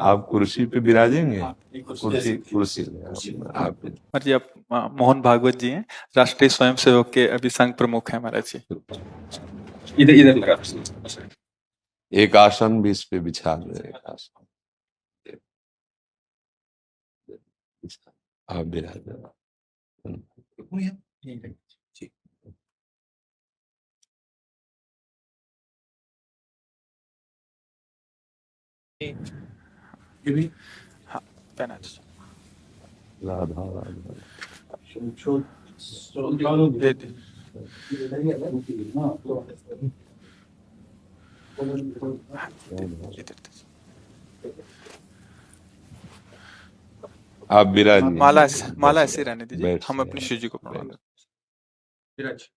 आप कुर्सी पे विराजेंगे? कुर्सी कुर्सी आप जी, आप मोहन भागवत जी हैं, राष्ट्रीय स्वयंसेवक के अभी संघ प्रमुख हैं महाराज जी। इधर इधर लगा। एक आसन भी इस पे बिछा दे, एक आसन आप विराजे। हाँ, पहना दीजिए। राधा राधा दे दीजिए। इधर दीजिए। आप विराजिए। माला ऐसे रहने दीजिए, बैठ हम से अपने शिव जी को प्रणाम विराज।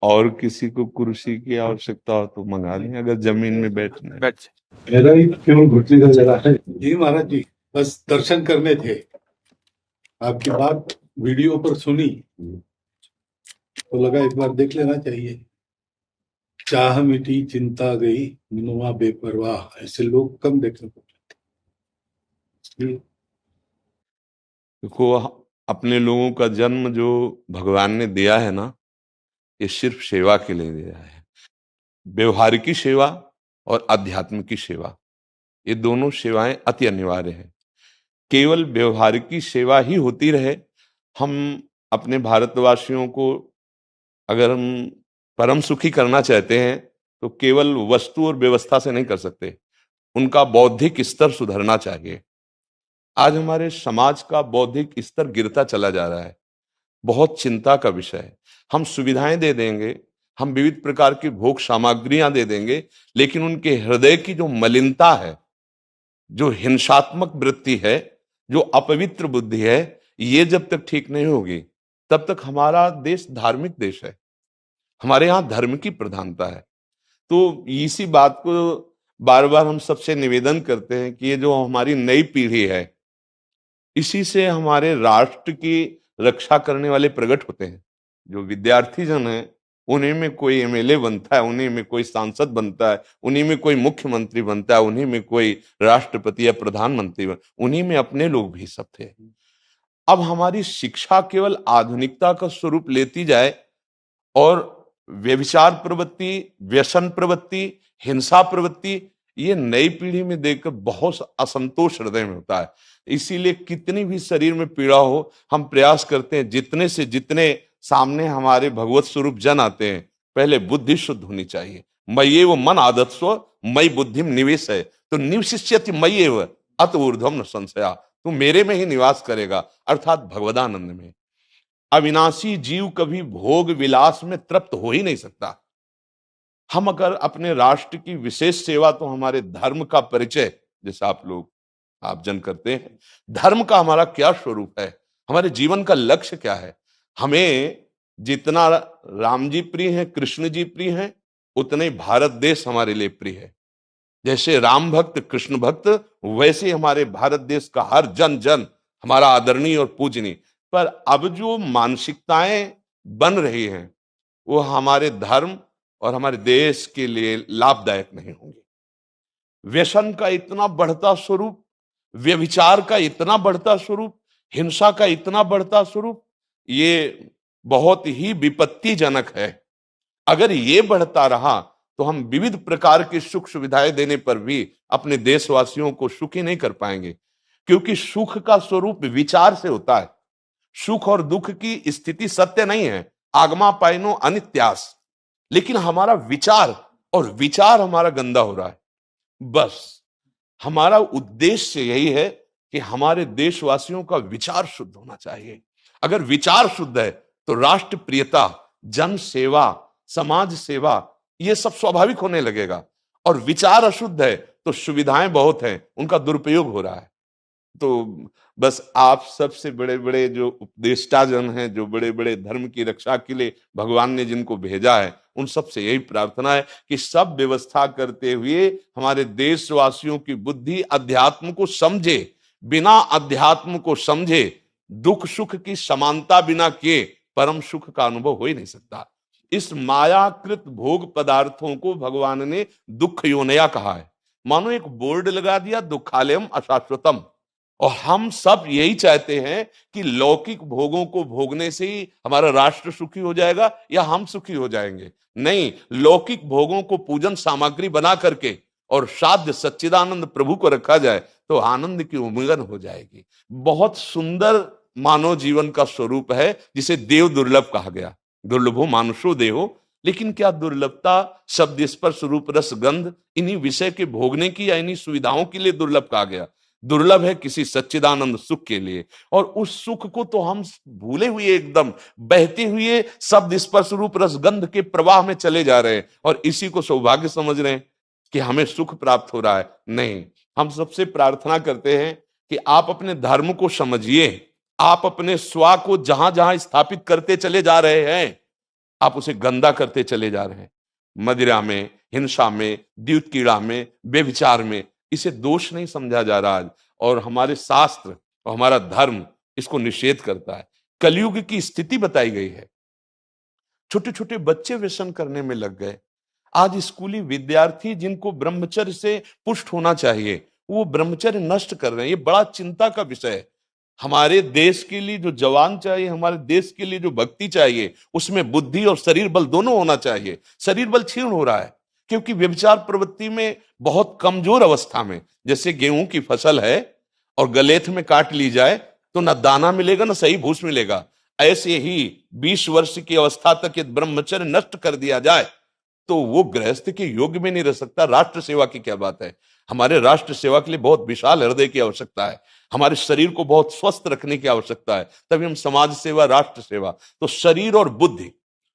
और किसी को कुर्सी की आवश्यकता हो तो मंगा लें, अगर जमीन में बैठना है। बैठ जाइए। मेरा ही क्यों घुटने का जरा है जी महाराज जी, बस दर्शन करने थे। आपकी बात वीडियो पर सुनी तो लगा एक बार देख लेना चाहिए। चाह मिटी चिंता गई मनुआ बेपरवाह, ऐसे लोग कम देखने को मिलते। देखो, अपने लोगों का जन्म जो भगवान ने दिया है ना, ये सिर्फ सेवा के लिए दिया है। व्यवहारिकी सेवा और आध्यात्म की सेवा, ये दोनों सेवाएं अति अनिवार्य है। केवल व्यवहारिकी सेवा ही होती रहे, हम अपने भारतवासियों को अगर हम परम सुखी करना चाहते हैं तो केवल वस्तु और व्यवस्था से नहीं कर सकते, उनका बौद्धिक स्तर सुधरना चाहिए। आज हमारे समाज का बौद्धिक स्तर गिरता चला जा रहा है, बहुत चिंता का विषय है। हम सुविधाएं दे देंगे, हम विविध प्रकार की भोग सामग्रियां दे देंगे, लेकिन उनके हृदय की जो मलिनता है, जो हिंसात्मक वृत्ति है, जो अपवित्र बुद्धि है, ये जब तक ठीक नहीं होगी तब तक हमारा देश धार्मिक देश है, हमारे यहाँ धर्म की प्रधानता है। तो इसी बात को बार बार हम सबसे निवेदन करते हैं कि ये जो हमारी नई पीढ़ी है, इसी से हमारे राष्ट्र की रक्षा करने वाले प्रकट होते हैं। जो विद्यार्थी जन है, उन्हीं में कोई एमएलए बनता है, उन्हीं में कोई सांसद बनता है, उन्हीं में कोई मुख्यमंत्री बनता है, उन्हीं में कोई राष्ट्रपति या प्रधानमंत्री उन्हीं में अपने लोग भी सब थे। अब हमारी शिक्षा केवल आधुनिकता का स्वरूप लेती जाए और व्यभिचार प्रवृत्ति, व्यसन प्रवृत्ति, हिंसा प्रवृत्ति, ये नई पीढ़ी में देखकर बहुत असंतोष हृदय में होता है। इसीलिए कितनी भी शरीर में पीड़ा हो, हम प्रयास करते हैं जितने से जितने सामने हमारे भगवत स्वरूप जन आते हैं, पहले बुद्धि शुद्ध होनी चाहिए। मय्येव मन आदत्स्व मयि बुद्धिम निवेश है, तो निवशिष्यति मय्येव अत ऊर्ध्वम न संशया, तू मेरे में ही निवास करेगा, अर्थात भगवदानंद में। अविनाशी जीव कभी भोग विलास में तृप्त हो ही नहीं सकता। हम अगर अपने राष्ट्र की विशेष सेवा, तो हमारे धर्म का परिचय जैसे आप जन करते हैं, धर्म का हमारा क्या स्वरूप है, हमारे जीवन का लक्ष्य क्या है। हमें जितना राम जी प्रिय हैं, कृष्ण जी प्रिय हैं, उतने भारत देश हमारे लिए प्रिय है। जैसे राम भक्त कृष्ण भक्त, वैसे हमारे भारत देश का हर जन जन हमारा आदरणीय और पूजनीय। पर अब जो मानसिकताएं बन रही हैं, वो हमारे धर्म और हमारे देश के लिए लाभदायक नहीं होंगी। व्यसन का इतना बढ़ता स्वरूप, व्यभिचार का इतना बढ़ता स्वरूप, हिंसा का इतना बढ़ता स्वरूप, ये बहुत ही विपत्तिजनक है। अगर ये बढ़ता रहा तो हम विविध प्रकार की सुख सुविधाएं देने पर भी अपने देशवासियों को सुखी नहीं कर पाएंगे, क्योंकि सुख का स्वरूप विचार से होता है। सुख और दुख की स्थिति सत्य नहीं है, आगमा पाइनो अनित्यास, लेकिन हमारा विचार, और विचार हमारा गंदा हो रहा है। बस हमारा उद्देश्य यही है कि हमारे देशवासियों का विचार शुद्ध होना चाहिए। अगर विचार शुद्ध है तो राष्ट्र प्रियता, जन सेवा, समाज सेवा, ये सब स्वाभाविक होने लगेगा। और विचार अशुद्ध है तो सुविधाएं बहुत हैं, उनका दुरुपयोग हो रहा है। तो बस आप सबसे बड़े बड़े जो उपदेष्टा जन हैं, जो बड़े बड़े धर्म की रक्षा के लिए भगवान ने जिनको भेजा है, उन सबसे यही प्रार्थना है कि सब व्यवस्था करते हुए हमारे देशवासियों की बुद्धि अध्यात्म को समझे। बिना अध्यात्म को समझे दुख सुख की समानता बिना किए परम सुख का अनुभव हो ही नहीं सकता। इस मायाकृत भोग पदार्थों को भगवान ने दुख योनया कहा है। मानो एक बोर्ड लगा दिया, दुखालयम अशाश्वतम। और हम सब यही चाहते हैं कि लौकिक भोगों को भोगने से ही हमारा राष्ट्र सुखी हो जाएगा या हम सुखी हो जाएंगे। नहीं, लौकिक भोगों को पूजन सामग्री बना करके और साध्य सच्चिदानंद प्रभु को रखा जाए तो आनंद की उमंगन हो जाएगी। बहुत सुंदर मानव जीवन का स्वरूप है, जिसे देव दुर्लभ कहा गया। दुर्लभो मानुषो देहो। लेकिन क्या दुर्लभता शब्द स्पर्श रूप रस गंध इन्हीं विषय के भोगने की या इन्हीं सुविधाओं के लिए दुर्लभ कहा गया? दुर्लभ है किसी सच्चिदानंद सुख के लिए। और उस सुख को तो हम भूले हुए, एकदम बहते हुए शब्द स्पर्श रूप रस गंध के प्रवाह में चले जा रहे हैं और इसी को सौभाग्य समझ रहे हैं कि हमें सुख प्राप्त हो रहा है। नहीं, हम सबसे प्रार्थना करते हैं कि आप अपने धर्म को समझिए। आप अपने स्वा को जहां जहां स्थापित करते चले जा रहे हैं, आप उसे गंदा करते चले जा रहे हैं। मदिरा में, हिंसा में, द्यूत कीड़ा में, बेविचार में। इसे दोष नहीं समझा जा रहा आज, और हमारे शास्त्र और हमारा धर्म इसको निषेध करता है। कलयुग की स्थिति बताई गई है। छोटे छोटे बच्चे व्यसन करने में लग गए। आज स्कूली विद्यार्थी जिनको ब्रह्मचर्य से पुष्ट होना चाहिए, वो ब्रह्मचर्य नष्ट कर रहे हैं। ये बड़ा चिंता का विषय है। हमारे देश के लिए जो जवान चाहिए, हमारे देश के लिए जो भक्ति चाहिए, उसमें बुद्धि और शरीर बल दोनों होना चाहिए। शरीर बल क्षीण हो रहा है क्योंकि व्यभिचार प्रवृत्ति में बहुत कमजोर अवस्था में, जैसे गेहूं की फसल है और गलेथ में काट ली जाए तो न दाना मिलेगा न सही भूस मिलेगा, ऐसे ही 20 वर्ष की अवस्था तक यदि ब्रह्मचर्य नष्ट कर दिया जाए तो वो गृहस्थ के योग्य में नहीं रह सकता। राष्ट्र सेवा की क्या बात है। हमारे राष्ट्र सेवा के लिए बहुत विशाल हृदय की आवश्यकता है। हमारे शरीर को बहुत स्वस्थ रखने की आवश्यकता है, तभी हम समाज सेवा, राष्ट्र सेवा। तो शरीर और बुद्धि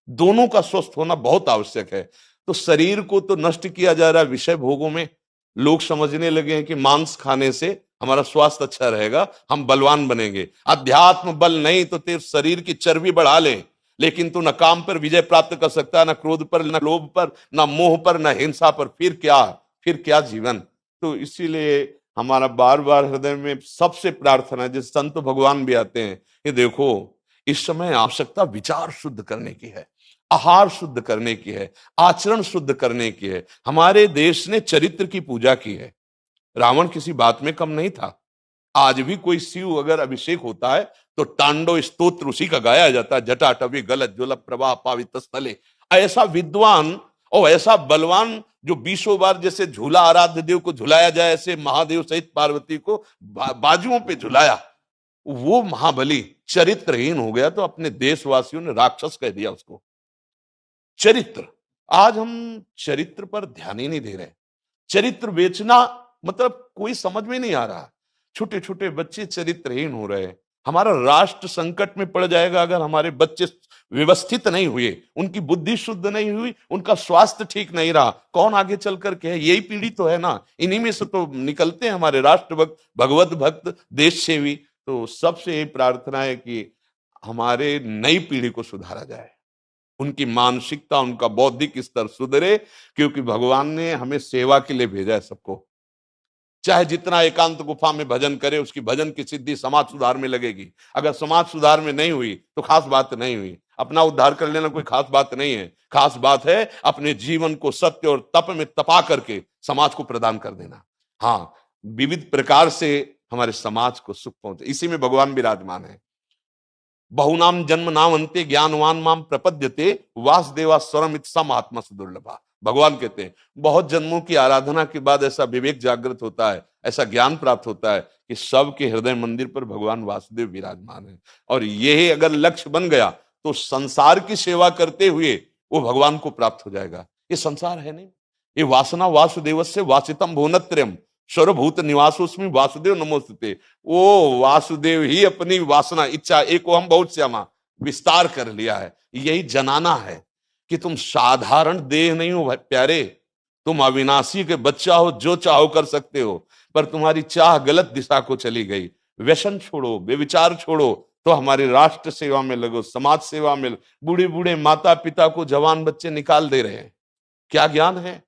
दोनों का स्वस्थ होना बहुत आवश्यक है। तो शरीर को तो नष्ट किया जा रहा है विषय भोगों में। लोग समझने लगे हैं कि मांस खाने से हमारा स्वास्थ्य अच्छा रहेगा, हम बलवान बनेंगे। अध्यात्म बल नहीं तो तेरे शरीर की चर्बी बढ़ा ले, लेकिन तू न काम पर विजय प्राप्त कर सकता, न क्रोध पर, न लोभ पर, न मोह पर, न हिंसा पर। फिर क्या जीवन। तो इसीलिए हमारा बार बार हृदय में सबसे प्रार्थना है, जिस संत भगवान भी आते हैं, ये देखो इस समय आवश्यकता विचार शुद्ध करने की है, आहार शुद्ध करने की है, आचरण शुद्ध करने की है। हमारे देश ने चरित्र की पूजा की है। रावण किसी बात में कम नहीं था। आज भी कोई शिव अगर अभिषेक होता है तो तांडव स्तोत्र उसी का गाया जाता है। जटाटवी गलत ज्वल प्रवाह पावित स्थले। ऐसा विद्वान और ऐसा बलवान जो 20 बार जैसे झूला आराध्य देव को झुलाया जाए, ऐसे महादेव सहित पार्वती को बाजुओं पे झुलाया, वो महाबली चरित्रहीन हो गया तो अपने देशवासियों ने राक्षस कह दिया उसको। चरित्र, आज हम चरित्र पर ध्यान ही नहीं दे रहे। चरित्र बेचना मतलब कोई समझ में नहीं आ रहा। छोटे छोटे बच्चे चरित्रहीन हो रहे हैं। हमारा राष्ट्र संकट में पड़ जाएगा अगर हमारे बच्चे व्यवस्थित नहीं हुए, उनकी बुद्धि शुद्ध नहीं हुई, उनका स्वास्थ्य ठीक नहीं रहा। कौन आगे चल करके है? यही पीढ़ी तो है ना, इन्हीं में से तो निकलते हैं हमारे राष्ट्र भक्त, भगवत भक्त, देश सेवी। तो सबसे यही प्रार्थना है कि हमारे नई पीढ़ी को सुधारा जाए, उनकी मानसिकता, उनका बौद्धिक स्तर सुधरे, क्योंकि भगवान ने हमें सेवा के लिए भेजा है सबको। चाहे जितना एकांत गुफा में भजन करे, उसकी भजन की सिद्धि समाज सुधार में लगेगी। अगर समाज सुधार में नहीं हुई तो खास बात नहीं हुई। अपना उद्धार कर लेना कोई खास बात नहीं है। खास बात है अपने जीवन को सत्य और तप में तपा करके समाज को प्रदान कर देना। हाँ, विविध प्रकार से हमारे समाज को सुख पहुंचे, इसी में भगवान विराजमान है। बहुनाम जन्म नाम अंते ज्ञानवान माम प्रपद्यते वासुदेवा स्वरमित सम आत्मा सुदुर्लभा। भगवान कहते हैं बहुत जन्मों की आराधना के बाद ऐसा विवेक जागृत होता है, ऐसा ज्ञान प्राप्त होता है कि सबके हृदय मंदिर पर भगवान वासुदेव विराजमान है। और यही अगर लक्ष्य बन गया तो संसार की सेवा करते हुए वो भगवान को प्राप्त हो जाएगा। ये संसार है नहीं, ये वासना वासुदेवस्य वासितम भुवनत्रयम् सर्वभूत निवासोस्मि वासुदेव नमोस्तुते। वो वासुदेव ही अपनी वासना, इच्छा, एक हम बहुत श्यामा विस्तार कर लिया है। यही जनाना है कि तुम साधारण देह नहीं हो प्यारे, तुम अविनाशी के बच्चा हो, जो चाहो कर सकते हो। पर तुम्हारी चाह गलत दिशा को चली गई। व्यसन छोड़ो, बेविचार छोड़ो, तो हमारी राष्ट्र सेवा में लगो, समाज सेवा में। बूढ़े बूढ़े माता पिता को जवान बच्चे निकाल दे रहे हैं। क्या ज्ञान है?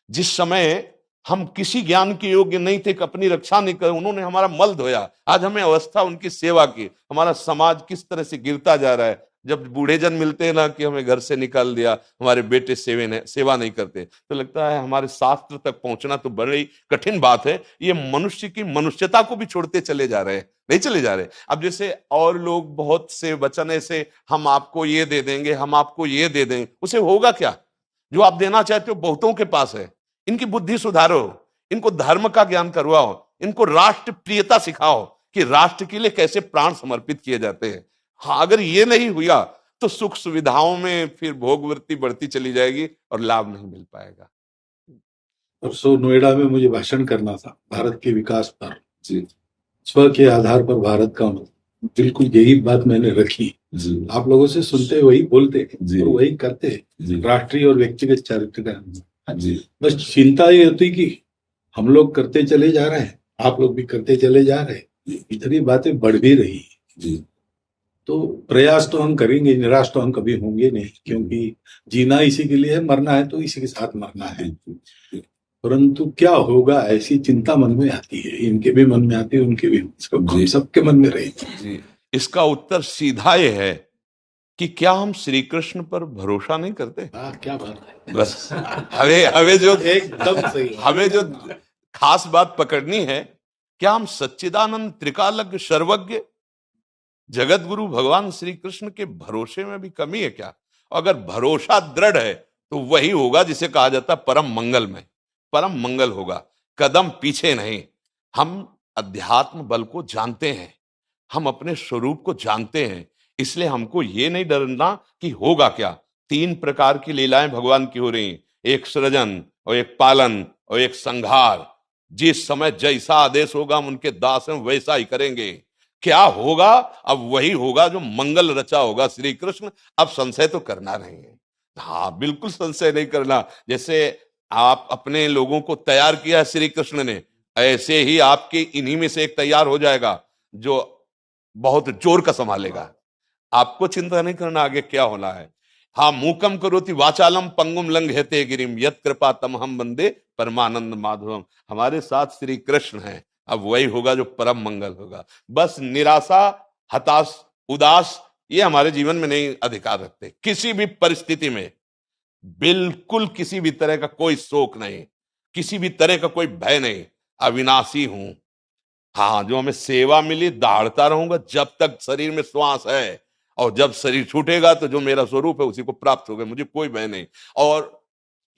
जिस समय हम किसी ज्ञान के योग्य नहीं थे कि अपनी रक्षा नहीं कर, उन्होंने हमारा मल धोया। आज हमें अवस्था उनकी सेवा की। हमारा समाज किस तरह से गिरता जा रहा है। जब बूढ़े जन मिलते हैं ना कि हमें घर से निकाल दिया, हमारे बेटे सेवा नहीं करते, तो लगता है हमारे शास्त्र तक पहुंचना तो बड़ी कठिन बात है। ये मनुष्य की मनुष्यता को भी छोड़ते चले जा रहे हैं, नहीं चले जा रहे। अब जैसे और लोग बहुत से वचन ऐसे, हम आपको ये दे देंगे, हम आपको ये दे देंगे, उसे होगा क्या? जो आप देना चाहते हो बहुतों के पास है। इनकी बुद्धि सुधारो, इनको धर्म का ज्ञान करवाओ, इनको राष्ट्र प्रियता सिखाओ कि राष्ट्र के लिए कैसे प्राण समर्पित किए जाते हैं। हाँ, अगर ये नहीं हुआ तो सुख सुविधाओं में फिर भोगवृत्ति बढ़ती चली जाएगी और लाभ नहीं मिल पाएगा। परसों नोएडा में मुझे भाषण करना था भारत के विकास पर। स्व के आधार पर भारत का मतलब, बिल्कुल यही बात मैंने रखी। आप लोगों से सुनते वही बोलते और वही करते, राष्ट्रीय और व्यक्तिगत चरित्र का। बस चिंता ये होती कि हम लोग करते चले जा रहे हैं, आप लोग भी करते चले जा रहे हैं, इतनी बातें बढ़ भी रही है। तो प्रयास तो हम करेंगे, निराश तो हम कभी होंगे नहीं, क्योंकि जीना इसी के लिए है, मरना है तो इसी के साथ मरना है। परंतु क्या होगा, ऐसी चिंता मन में आती है, इनके भी मन में आती है, उनके भी, सबके मन में रहेगी। इसका उत्तर सीधा ये है कि क्या हम श्री कृष्ण पर भरोसा नहीं करते? क्या बात है, बस हमें जो एकदम सही, हमें जो खास बात पकड़नी है, क्या हम सच्चिदानंद त्रिकालज्ञ सर्वज्ञ जगत गुरु भगवान श्री कृष्ण के भरोसे में भी कमी है क्या? अगर भरोसा दृढ़ है तो वही होगा जिसे कहा जाता है परम मंगल में, परम मंगल होगा, कदम पीछे नहीं। हम अध्यात्म बल को जानते हैं, हम अपने स्वरूप को जानते हैं, इसलिए हमको ये नहीं डरना कि होगा क्या। 3 प्रकार की लीलाएं भगवान की हो रही, एक सृजन और एक पालन और एक संहार। जिस समय जैसा आदेश होगा हम उनके दास हैं, वैसा ही करेंगे। क्या होगा? अब वही होगा जो मंगल रचा होगा श्री कृष्ण। अब संशय तो करना नहीं है, हाँ बिल्कुल संशय नहीं करना। जैसे आप अपने लोगों को तैयार किया है श्री कृष्ण ने, ऐसे ही आपके इन्हीं में से एक तैयार हो जाएगा जो बहुत जोर का संभालेगा। आपको चिंता नहीं करना आगे क्या होना है। हाँ, मूकम करोति वाचालम पंगुम लंघयते गिरिम यत् कृपा तमहम वंदे परमानंद माधवम। हमारे साथ श्री कृष्ण हैं, अब वही होगा जो परम मंगल होगा। बस निराशा, हताश, उदास ये हमारे जीवन में नहीं अधिकार रखते। किसी भी परिस्थिति में बिल्कुल किसी भी तरह का कोई शोक नहीं, किसी भी तरह का कोई भय नहीं। अविनाशी हूं, हाँ जो हमें सेवा मिली दहाड़ता रहूंगा जब तक शरीर में श्वास है, और जब शरीर छूटेगा तो जो मेरा स्वरूप है उसी को प्राप्त होगा, मुझे कोई भय नहीं। और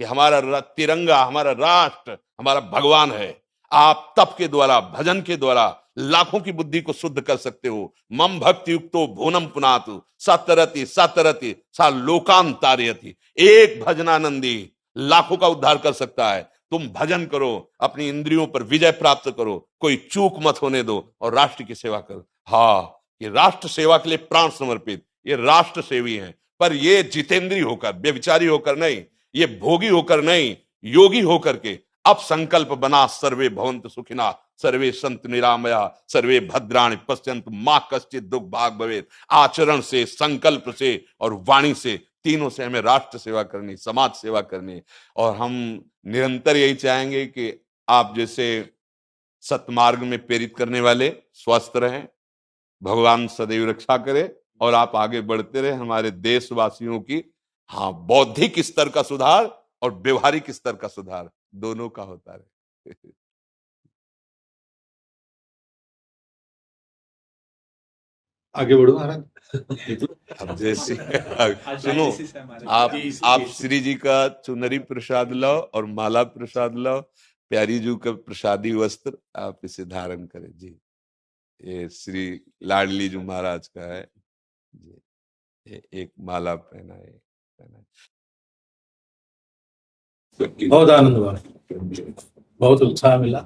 कि हमारा तिरंगा, हमारा राष्ट्र, हमारा भगवान है। आप तप के द्वारा, भजन के द्वारा लाखों की बुद्धि को शुद्ध कर सकते हो। मम भक्ति युक्तो भुवनम पुनातु सतरति सतरति सा लोकांतारयति। एक भजनानंदी लाखों का उद्धार कर सकता है। तुम भजन करो, अपनी इंद्रियों पर विजय प्राप्त करो, कोई चूक मत होने दो और राष्ट्र की सेवा करो। हाँ, ये राष्ट्र सेवा के लिए प्राण समर्पित, ये राष्ट्र सेवी हैं। पर ये जितेंद्रीय होकर, व्यभिचारी होकर नहीं, ये भोगी होकर नहीं, योगी होकर के अब संकल्प बना, सर्वे भवन्तु सुखिना सर्वे सन्तु निरामया सर्वे भद्राणि पश्यन्तु मां कश्चित् दुख भाग भवेत्। आचरण से, संकल्प से और वाणी से, तीनों से हमें राष्ट्र सेवा करनी, समाज सेवा करनी। और हम निरंतर यही चाहेंगे कि आप जैसे सतमार्ग में प्रेरित करने वाले स्वस्थ रहें, भगवान सदैव रक्षा करे और आप आगे बढ़ते रहे। हमारे देशवासियों की हाँ बौद्धिक स्तर का सुधार और व्यवहारिक स्तर का सुधार दोनों का होता रहे। आगे बढ़ो महाराज। अब जैसे सुनो, आप श्री जी का चुनरी प्रसाद लाओ और माला प्रसाद लाओ, प्यारी जी का प्रसादी वस्त्र आप इसे धारण करें जी। ये श्री लाडली जी महाराज का है जी, ये एक माला पहनाए। बहुत आनंद हुआ, बहुत उत्साह मिला,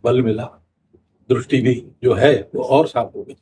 बल मिला, दृष्टि भी जो है वो और साफ हो गई।